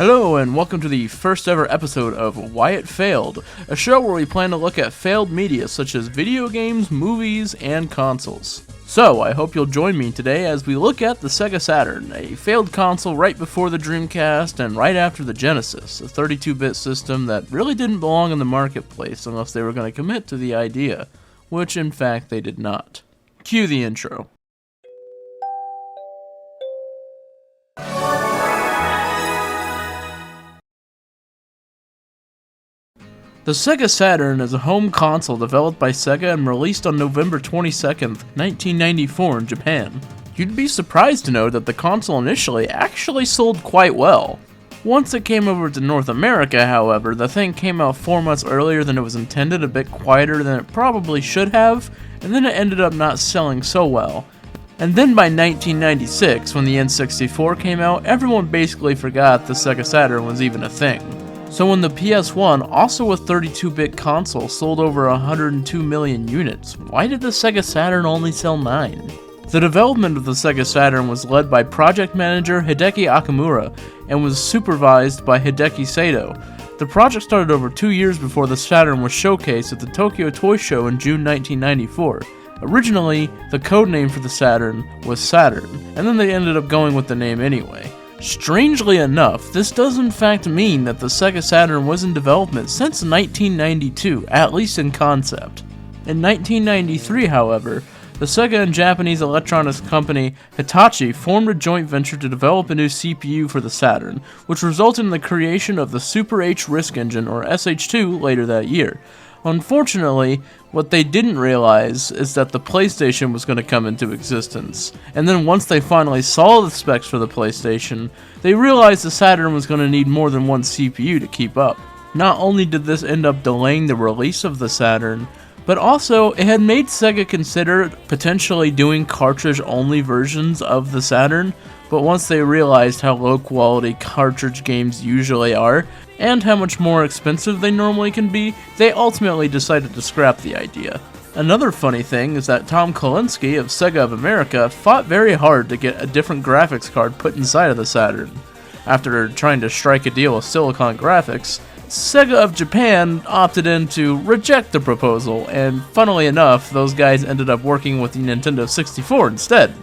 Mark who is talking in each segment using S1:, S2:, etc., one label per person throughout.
S1: Hello and welcome to the first ever episode of Why It Failed, a show where we plan to look at failed media such as video games, movies, and consoles. So, I hope you'll join me today as we look at the Sega Saturn, a failed console right before the Dreamcast and right after the Genesis, a 32-bit system that really didn't belong in the marketplace unless they were going to commit to the idea, which in fact they did not. Cue the intro. The Sega Saturn is a home console developed by Sega and released on November 22nd, 1994 in Japan. You'd be surprised to know that the console initially actually sold quite well. Once it came over to North America, however, the thing came out 4 months earlier than it was intended, a bit quieter than it probably should have, and then it ended up not selling so well. And then by 1996, when the N64 came out, everyone basically forgot the Sega Saturn was even a thing. So when the PS1, also a 32-bit console, sold over 102 million units, why did the Sega Saturn only sell 9? The development of the Sega Saturn was led by project manager Hideki Okamura and was supervised by Hideki Sato. The project started over 2 years before the Saturn was showcased at the Tokyo Toy Show in June 1994. Originally, the codename for the Saturn was Saturn, and then they ended up going with the name anyway. Strangely enough, this does in fact mean that the Sega Saturn was in development since 1992, at least in concept. In 1993, however, the Sega and Japanese electronics company Hitachi formed a joint venture to develop a new CPU for the Saturn, which resulted in the creation of the Super H RISC engine, or SH2, later that year. Unfortunately, what they didn't realize is that the PlayStation was going to come into existence, and then once they finally saw the specs for the PlayStation, they realized the Saturn was going to need more than one CPU to keep up. Not only did this end up delaying the release of the Saturn, but also it had made Sega consider potentially doing cartridge-only versions of the Saturn, but once they realized how low-quality cartridge games usually are, and how much more expensive they normally can be, they ultimately decided to scrap the idea. Another funny thing is that Tom Kalinske of Sega of America fought very hard to get a different graphics card put inside of the Saturn. After trying to strike a deal with Silicon Graphics, Sega of Japan opted in to reject the proposal, and funnily enough, those guys ended up working with the Nintendo 64 instead.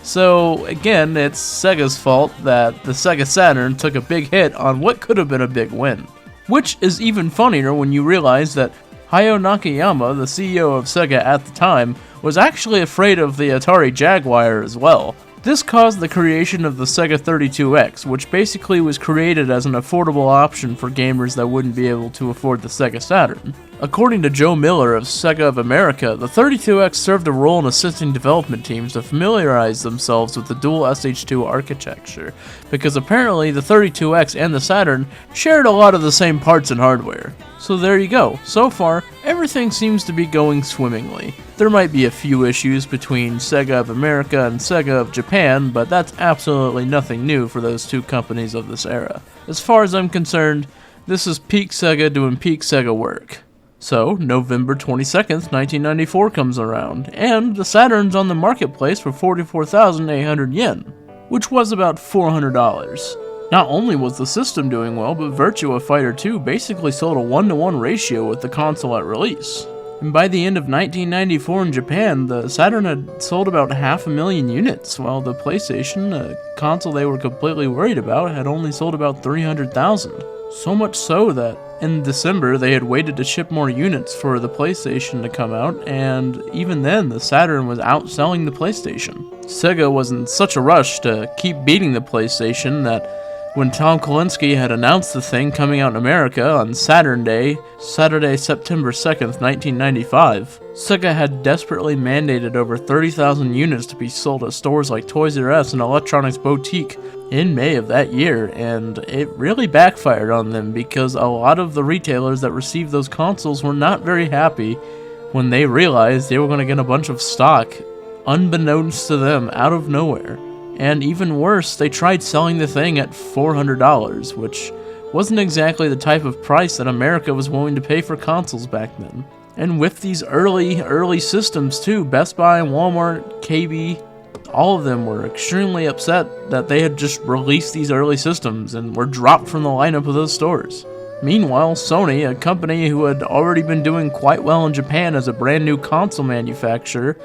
S1: So, again, it's Sega's fault that the Sega Saturn took a big hit on what could have been a big win. Which is even funnier when you realize that Hayao Nakayama, the CEO of Sega at the time, was actually afraid of the Atari Jaguar as well. This caused the creation of the Sega 32X, which basically was created as an affordable option for gamers that wouldn't be able to afford the Sega Saturn. According to Joe Miller of Sega of America, the 32X served a role in assisting development teams to familiarize themselves with the dual SH2 architecture, because apparently the 32X and the Saturn shared a lot of the same parts and hardware. So there you go. So far, everything seems to be going swimmingly. There might be a few issues between Sega of America and Sega of Japan, but that's absolutely nothing new for those two companies of this era. As far as I'm concerned, this is peak Sega doing peak Sega work. So, November 22nd, 1994 comes around, and the Saturn's on the marketplace for 44,800 yen, which was about $400. Not only was the system doing well, but Virtua Fighter 2 basically sold a 1-to-1 ratio with the console at release. And by the end of 1994 in Japan, the Saturn had sold about 500,000 units, while the PlayStation, a console they were completely worried about, had only sold about 300,000. So much so that in December they had waited to ship more units for the PlayStation to come out, and even then the Saturn was outselling the PlayStation. Sega was in such a rush to keep beating the PlayStation that when Tom Kalinske had announced the thing coming out in America on Saturday, September 2nd, 1995, Sega had desperately mandated over 30,000 units to be sold at stores like Toys R Us and Electronics Boutique in May of that year, and it really backfired on them because a lot of the retailers that received those consoles were not very happy when they realized they were going to get a bunch of stock, unbeknownst to them, out of nowhere. And even worse, they tried selling the thing at $400, which wasn't exactly the type of price that America was willing to pay for consoles back then. And with these early systems too, Best Buy, Walmart, KB, All of them were extremely upset that they had just released these early systems and were dropped from the lineup of those stores. Meanwhile, Sony, a company who had already been doing quite well in Japan as a brand new console manufacturer,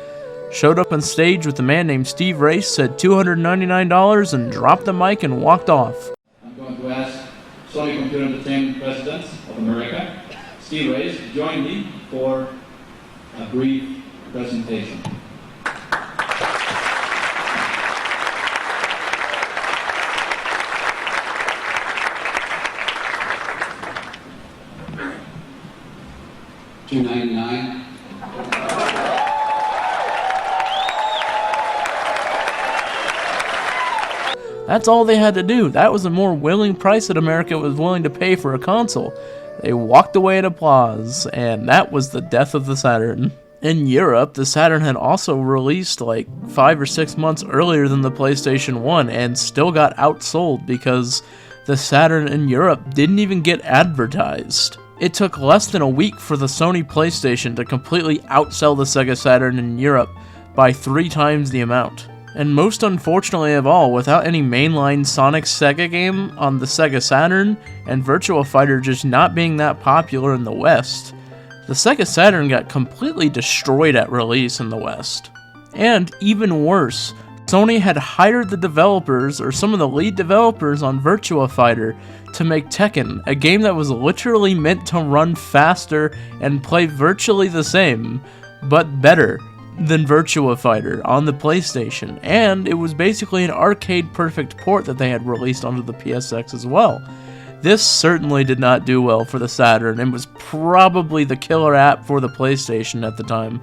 S1: showed up on stage with a man named Steve Race, said $299 and dropped the mic and walked off.
S2: I'm going to ask Sony Computer Entertainment President of America, Steve Race, to join me for a brief presentation. $299.
S1: That's all they had to do. That was a more willing price that America was willing to pay for a console. They walked away in applause, and that was the death of the Saturn. In Europe, the Saturn had also released like 5 or 6 months earlier than the PlayStation 1 and still got outsold because the Saturn in Europe didn't even get advertised. It took less than a week for the Sony PlayStation to completely outsell the Sega Saturn in Europe by 3 times the amount. And most unfortunately of all, without any mainline Sonic Sega game on the Sega Saturn, and Virtua Fighter just not being that popular in the West, the Sega Saturn got completely destroyed at release in the West. And even worse, Sony had hired the developers, or some of the lead developers on Virtua Fighter, to make Tekken, a game that was literally meant to run faster and play virtually the same, but better than Virtua Fighter on the PlayStation, and it was basically an arcade-perfect port that they had released onto the PSX as well. This certainly did not do well for the Saturn, and was probably the killer app for the PlayStation at the time.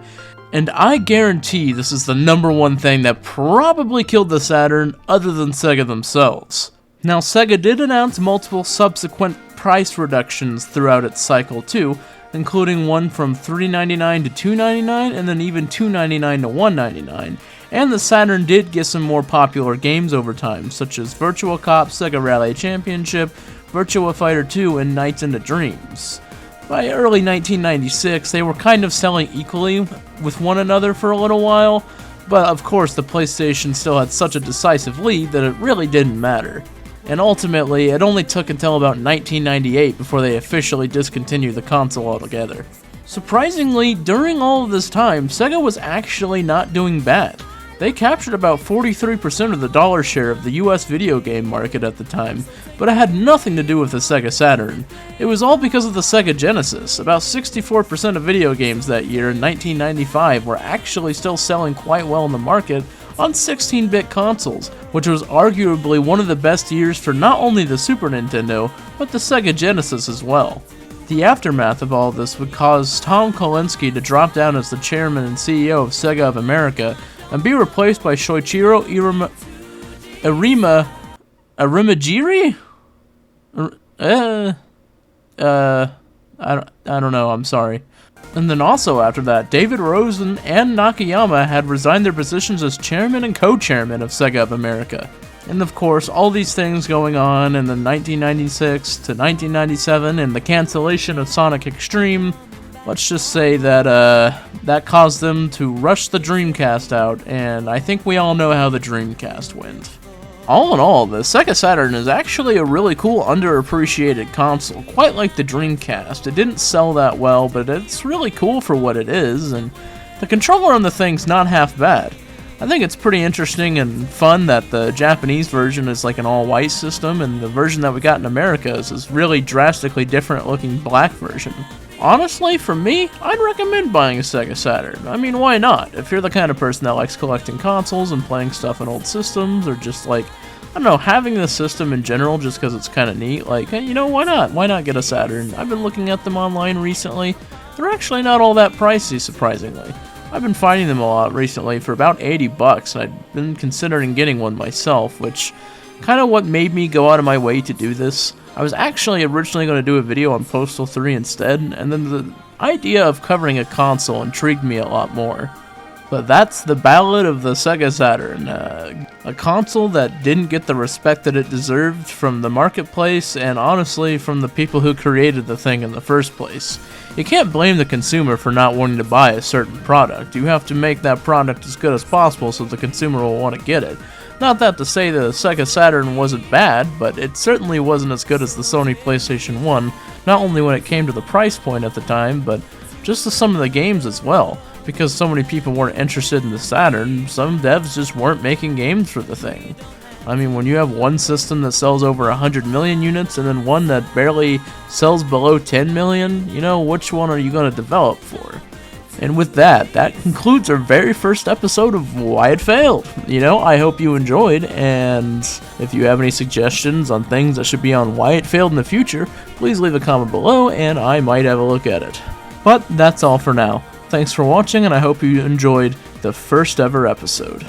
S1: And I guarantee this is the #1 thing that probably killed the Saturn, other than Sega themselves. Now, Sega did announce multiple subsequent price reductions throughout its cycle too, including one from $399 to $299, and then even $299 to $199. And the Saturn did get some more popular games over time, such as Virtua Cop, Sega Rally Championship, Virtua Fighter 2, and Nights into Dreams. By early 1996, they were kind of selling equally with one another for a little while, but of course the PlayStation still had such a decisive lead that it really didn't matter. And ultimately, it only took until about 1998 before they officially discontinued the console altogether. Surprisingly, during all of this time, Sega was actually not doing bad. They captured about 43% of the dollar share of the US video game market at the time, but it had nothing to do with the Sega Saturn. It was all because of the Sega Genesis. About 64% of video games that year in 1995 were actually still selling quite well in the market on 16-bit consoles, which was arguably one of the best years for not only the Super Nintendo, but the Sega Genesis as well. The aftermath of all of this would cause Tom Kalinske to drop down as the chairman and CEO of Sega of America, and be replaced by Shoichiro Irimajiri? I don't know, I'm sorry. And then also after that, David Rosen and Nakayama had resigned their positions as chairman and co-chairman of Sega of America. And of course, all these things going on in the 1996 to 1997 and the cancellation of Sonic Extreme, let's just say that that caused them to rush the Dreamcast out, and I think we all know how the Dreamcast went. All in all, the Sega Saturn is actually a really cool underappreciated console, quite like the Dreamcast. It didn't sell that well, but it's really cool for what it is, and the controller on the thing's not half bad. I think it's pretty interesting and fun that the Japanese version is like an all-white system, and the version that we got in America is this really drastically different looking black version. Honestly, for me, I'd recommend buying a Sega Saturn. I mean, why not? If you're the kind of person that likes collecting consoles and playing stuff in old systems, or just like, I don't know, having the system in general just because it's kind of neat, like, hey, you know, why not? Why not get a Saturn? I've been looking at them online recently. They're actually not all that pricey, surprisingly. I've been finding them a lot recently for about $80, and I've been considering getting one myself, which kind of what made me go out of my way to do this. I was actually originally going to do a video on Postal 3 instead, and then the idea of covering a console intrigued me a lot more. But that's the Ballad of the Sega Saturn, a console that didn't get the respect that it deserved from the marketplace and honestly from the people who created the thing in the first place. You can't blame the consumer for not wanting to buy a certain product. You have to make that product as good as possible so the consumer will want to get it. Not that to say the Sega Saturn wasn't bad, but it certainly wasn't as good as the Sony PlayStation 1, not only when it came to the price point at the time, but just to some of the games as well. Because so many people weren't interested in the Saturn, some devs just weren't making games for the thing. I mean, when you have one system that sells over 100 million units and then one that barely sells below 10 million, you know, which one are you going to develop for? And with that concludes our very first episode of Why It Failed. You know, I hope you enjoyed, and if you have any suggestions on things that should be on Why It Failed in the future, please leave a comment below and I might have a look at it. But that's all for now. Thanks for watching, and I hope you enjoyed the first ever episode.